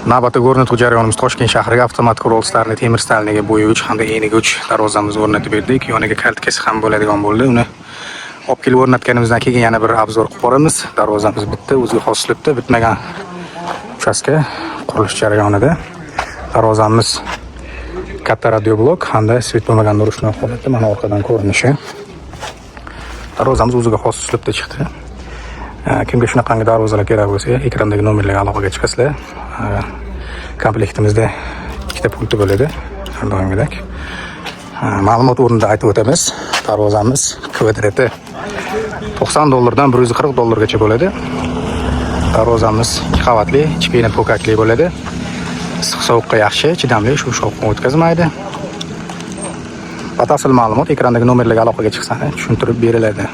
Navbatdagi o'rnatuv jarayonimiz Toshkent shahriga avtomatik rol starni temir stalniga bo'yagich hamda enigich darvozamizni o'rnatib berdik. Yoniga kaltkasi ham bo'ladigan bo'ldi. Uni olib kelib o'rnatganimizdan keyin yana bir obzor qilib boramiz. Darvozamiz bitta, o'ziga xos uslubda bitmagan uchastka qurilish jarayonida. Darvozamiz katta radio blok hamda svet bo'lmagan urushni holatda mana orqadan ko'rinishi. Darvozamiz o'ziga xos uslubda chiqdi. Kimga shunaqangi darvozalar kerak bo'lsa, ekrandagi nomerlarga aloqaga chiqasizlar. Komplektimizda ikkita pulti bo'ladi. Har doimgidek. Ma'lumot o'rnida aytib o'tamiz. Darvozamiz kvadrati $90 dan $140 bo'ladi. Darvozamiz 2 qavatli, ichki pokakli bo'ladi. Issiq sovuqqa yaxshi, chidamli, shu shovqin o'tkazmaydi. Batafsil ma'lumot ekrandagi nomerlarga aloqaga chiqsangiz tushuntirib beriladi.